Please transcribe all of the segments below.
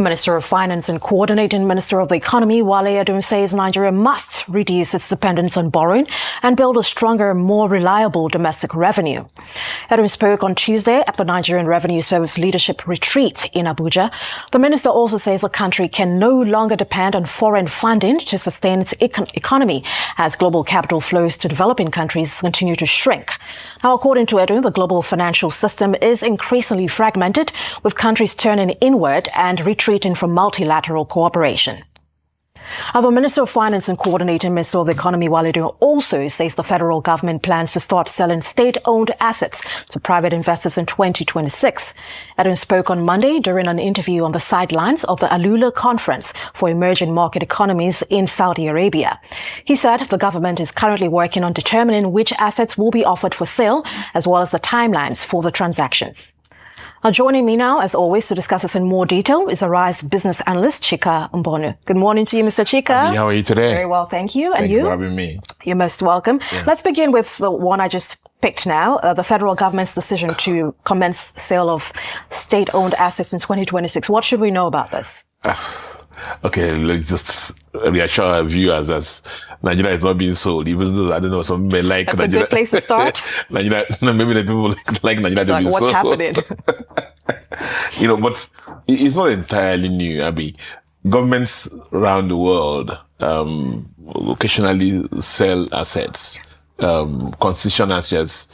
Minister of Finance and Coordinating Minister of the Economy, Wale Edun, says Nigeria must reduce its dependence on borrowing and build a stronger, more reliable domestic revenue. Edun spoke on Tuesday at the Nigerian Revenue Service Leadership Retreat in Abuja. The minister also says the country can no longer depend on foreign funding to sustain its economy as global capital flows to developing countries continue to shrink. Now, according to Edun, the global financial system is increasingly fragmented, with countries turning inward and retreating from multilateral cooperation. The Minister of Finance and Coordinating Minister of the Economy, Wale Edun, also says the federal government plans to start selling state-owned assets to private investors in 2026. Edun spoke on Monday during an interview on the sidelines of the Alula Conference for Emerging Market Economies in Saudi Arabia. He said the government is currently working on determining which assets will be offered for sale, as well as the timelines for the transactions. Joining me now, as always, to discuss this in more detail is Arise business analyst Chika Mbonu. Good morning to you, Mr. Chika. How are you today? Very well, thank you. Thank you for having me. You're most welcome. Yeah. Let's begin with the one I just picked now, the federal government's decision to commence sale of state-owned assets in 2026. What should we know about this? Okay, let's just reassure our viewers as Nigeria is not being sold, even though, I don't know, some may like That's Nigeria. a good place to start. Maybe the people like Nigeria to be What's sold. happening? But it's not entirely new, Abby. Governments around the world occasionally sell assets, concession assets,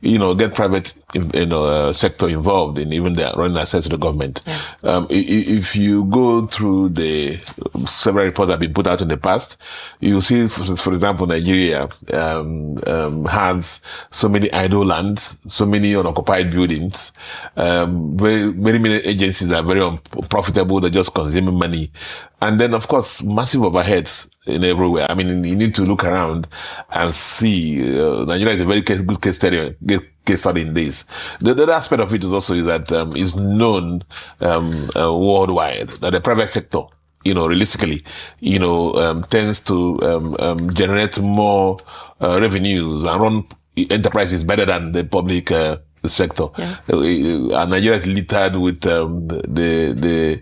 get private, sector involved in even the running assets of the government. Yeah. If you go through the several reports that have been put out in the past, you see, for example, Nigeria has so many idle lands, so many unoccupied buildings, many agencies that are very unprofitable. They're just consuming money. And then, of course, massive overheads in everywhere. I mean, you need to look around and see, Nigeria is a very good case study in this. The other aspect of it is also that it's known worldwide that the private sector, realistically, tends to generate more revenues and run enterprises better than the public sector. Yeah. And Nigeria is littered with the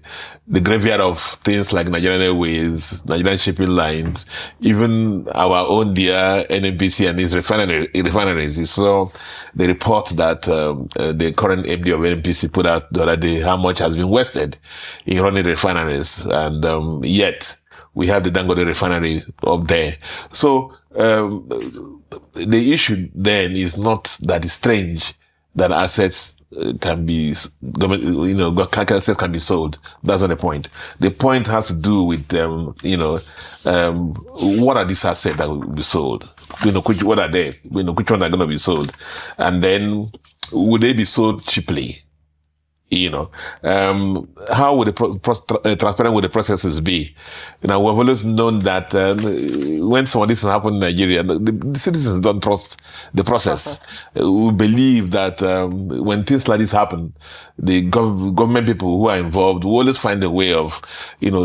graveyard of things like Nigerian Airways, Nigerian shipping lines, even our own dear NNPC and its refineries. So the report that the current MD of NNPC put out the other day, how much has been wasted in running refineries, and yet we have the Dangote refinery up there. So the issue then is not that it's strange that assets can be, assets can be sold. That's not the point. The point has to do with, what are these assets that will be sold? What are they? Which ones are going to be sold? And then, would they be sold cheaply? How would transparent would the processes be? We've always known that when some of this happens in Nigeria, the citizens don't trust the process. We believe that when things like this happen, the government people who are involved will always find a way of,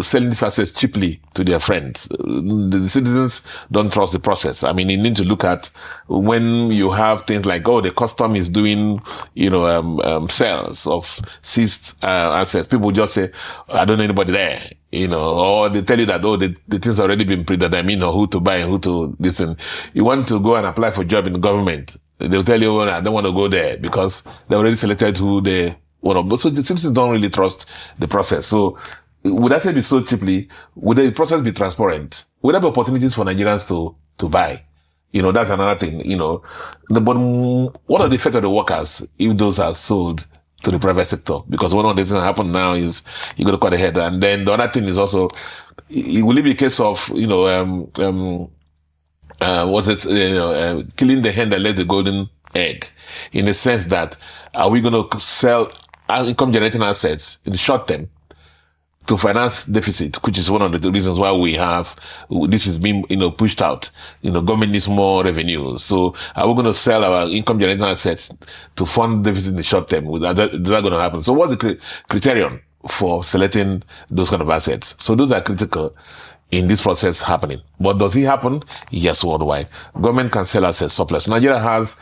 selling these assets cheaply to their friends. The citizens don't trust the process. I mean, you need to look at when you have things like, the custom is doing, sales of seized assets. People just say, I don't know anybody there, or they tell you that, the things already been predetermined, or who to buy and who to listen. You want to go and apply for a job in the government. They'll tell you, I don't want to go there because they already selected who they want to. So the citizens don't really trust the process. So would I say be sold cheaply? Would the process be transparent? Would there be opportunities for Nigerians to buy? That's another thing, But what are the effect of the workers if those are sold to the private sector? Because one of the things that happen now is you got to cut ahead. And then the other thing is also, will it be a case of, killing the hen that lays the golden egg? In the sense that, are we going to sell income generating assets in the short term to finance deficit, which is one of the reasons why we have, this is being, pushed out. Government needs more revenue. So are we going to sell our income generating assets to fund deficit in the short term? Is that going to happen? So what's the criterion for selecting those kind of assets? So those are critical in this process happening. But does it happen? Yes, worldwide. Government can sell assets surplus. Nigeria has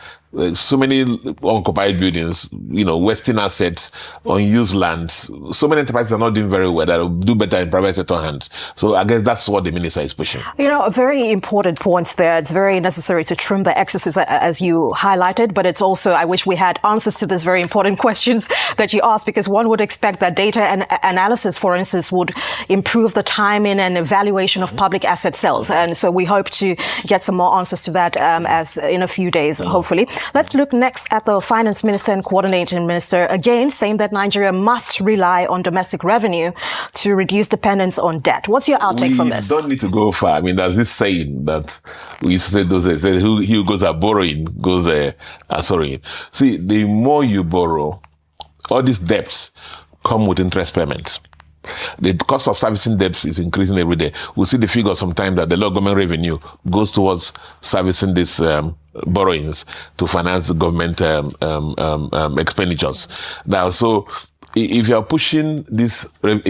So many unoccupied buildings, wasting assets, unused lands. So many enterprises are not doing very well. That will do better in private sector hands. So I guess that's what the minister is pushing. Very important points there. It's very necessary to trim the excesses, as you highlighted, but it's also, I wish we had answers to these very important questions that you asked, because one would expect that data and analysis, for instance, would improve the timing and evaluation of public asset sales. And so we hope to get some more answers to that as in a few days, hopefully. Let's look next at the finance minister and coordinating minister, again saying that Nigeria must rely on domestic revenue to reduce dependence on debt. What's your outtake from this? We don't need to go far. I mean, there's this saying that we used to say, those say, he who goes borrowing goes sorry. See, the more you borrow, all these debts come with interest payments. The cost of servicing debts is increasing every day. We see the figure sometimes that the local government revenue goes towards servicing these borrowings to finance the government expenditures. Now, so if you are pushing this, borrowings,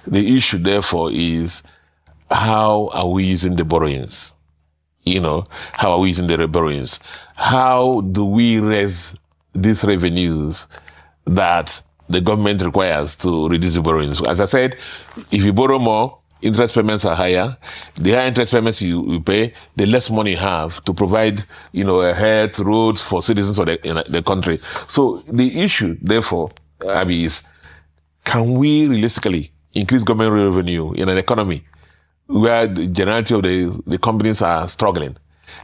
the issue therefore is how are we using the borrowings? How are we using the borrowings? How do we raise these revenues that the government requires to reduce the borrowings? As I said, if you borrow more, interest payments are higher. The higher interest payments you pay, the less money you have to provide, health, roads for citizens of the country. So the issue, therefore, Abby, is can we realistically increase government revenue in an economy where the generality of the companies are struggling?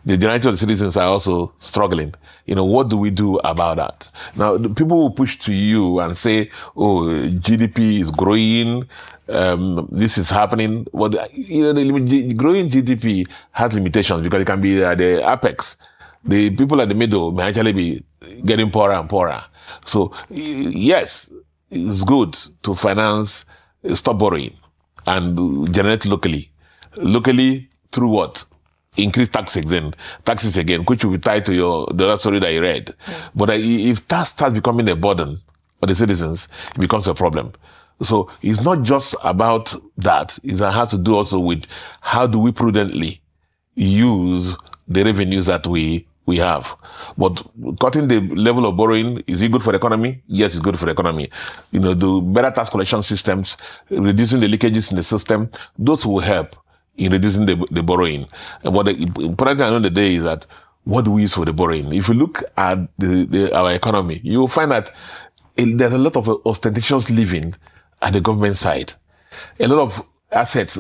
The generality of the citizens are also struggling. What do we do about that? Now, the people will push to you and say, oh, GDP is growing, this is happening. Well, the growing GDP has limitations because it can be at the apex. The people at the middle may actually be getting poorer and poorer. So, yes, it's good to finance, stop borrowing, and generate locally. Locally, through what? Increase taxes again, which will be tied to the other story that you read. But if that starts becoming a burden for the citizens, it becomes a problem. So it's not just about that. It has to do also with how do we prudently use the revenues that we have. But cutting the level of borrowing, is it good for the economy? Yes, it's good for the economy. The better tax collection systems, reducing the leakages in the system, those will help in reducing the borrowing. And what the important thing at the end of the day is that what do we use for the borrowing? If you look at our economy, you will find that there's a lot of ostentatious living at the government side. A lot of assets,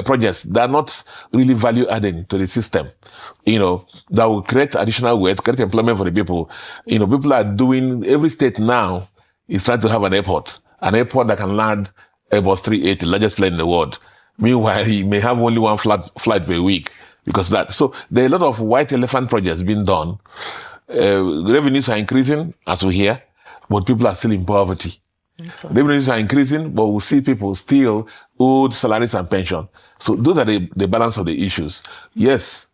projects that are not really value adding to the system, that will create additional wealth, create employment for the people. People are doing, every state now is trying to have an airport that can land Airbus 380, largest plane in the world. Meanwhile, he may have only one flight per week because that. So there are a lot of white elephant projects being done. Revenues are increasing, as we hear, but people are still in poverty. Okay. Revenues are increasing, but we see people still owed salaries and pension. So those are the balance of the issues. Yes,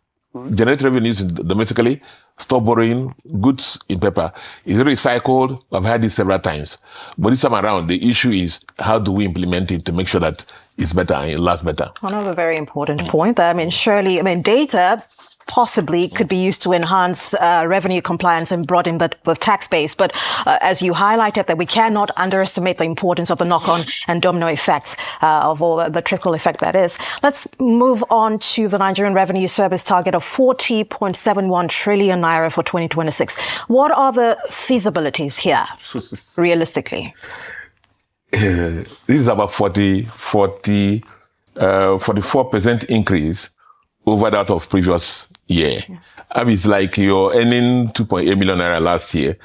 generate revenues domestically, stop borrowing, goods in paper. Is it recycled? I've had this several times. But this time around, the issue is how do we implement it to make sure that it's better and it lasts better. Another very important point. Data possibly could be used to enhance revenue compliance and broaden the tax base. But as you highlighted, that we cannot underestimate the importance of the knock-on and domino effects of all the trickle effect that is. Let's move on to the Nigerian Revenue Service target of 40.71 trillion naira for 2026. What are the feasibilities here, realistically? This is about 44% increase over that of previous year. Yeah. I mean, it's like you're earning 2.8 million naira last year,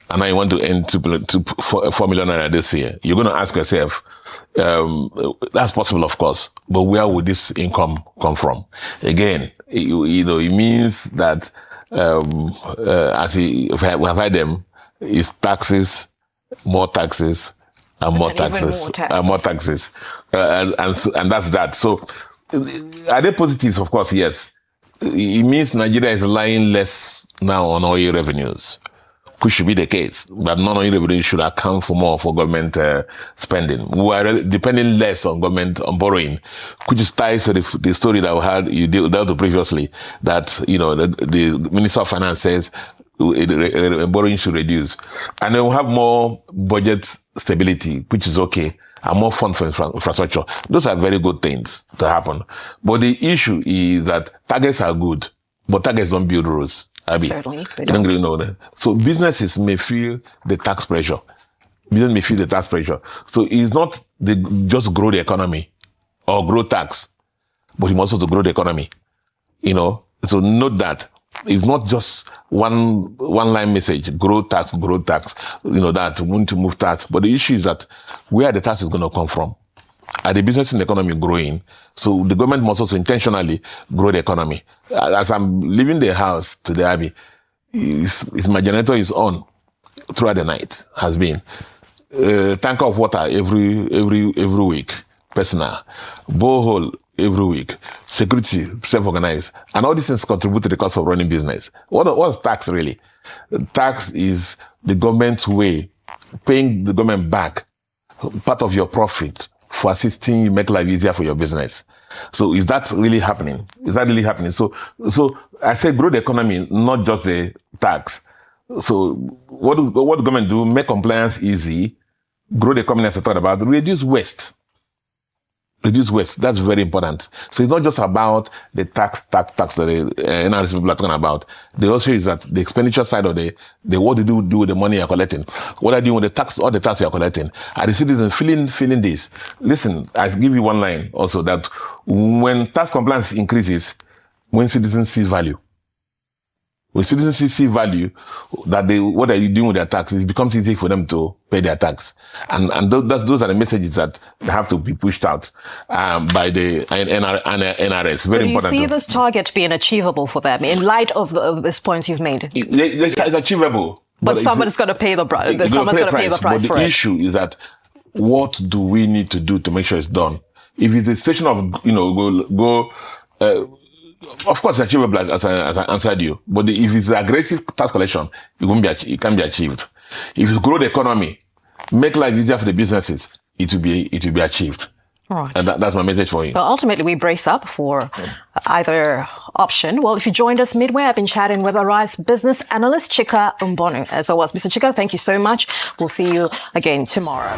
and now you want to earn 4 million naira this year. You're going to ask yourself, that's possible, of course, but where would this income come from? Again, it means that, as we have had them, it's taxes, more taxes, and more taxes, and more taxes. And that's that. So, are there positives? Of course, yes. It means Nigeria is relying less now on oil revenues, which should be the case. But non-oil revenue should account for more for government spending. We are depending less on government, on borrowing, which is ties to the story that we had, you dealt with previously, that, you know, the Minister of Finance says borrowing should reduce. And then we'll have more budget stability, which is okay, and more funds for infrastructure. Those are very good things to happen. But the issue is that targets are good, but targets don't build roads. Certainly. I don't really know that. So businesses may feel the tax pressure. Business may feel the tax pressure. So it's not just grow the economy or grow tax, but it's also to grow the economy. You know, so note that it's not just one line message, grow tax, you know, that we need to move tax. But the issue is that where the tax is going to come from. Are the business in the economy growing? So the government must also intentionally grow the economy. As I'm leaving the house today, Abby, my generator is on throughout the night, has been. Tanker of water every week, personal. Borehole every week. Security, self-organized. And all these things contribute to the cost of running business. What's tax really? Tax is the government's way, paying the government back part of your profit for assisting you make life easier for your business. So is that really happening? So I say grow the economy, not just the tax. So what the government do? Make compliance easy, grow the economy as I talked about, reduce waste. That's very important. So it's not just about the tax that the NRC people are talking about. The also is that the expenditure side of the what do you do with the money you're collecting? What are you doing with the tax, all the tax you're collecting? Are the citizens feeling this? Listen, I give you one line also that when tax compliance increases, when citizens see value. When citizens see value, that what are you doing with their taxes, it becomes easy for them to pay their tax. And those are the messages that have to be pushed out by the NRS. Very important. Do you see this target being achievable for them in light of these points you've made? It's achievable. But someone's going to pay the price. Someone's going to pay the price for it. But the issue is that what do we need to do to make sure it's done? If it's a station of, you know, of course, it's achievable as I answered you. But if it's aggressive tax collection, it can be achieved. If it's grow the economy, make life easier for the businesses, it will be achieved. Right. And that's my message for you. So ultimately, we brace up for either option. Well, if you joined us midway, I've been chatting with Arise business analyst Chika Mbonu. As always, Mr. Chika, thank you so much. We'll see you again tomorrow.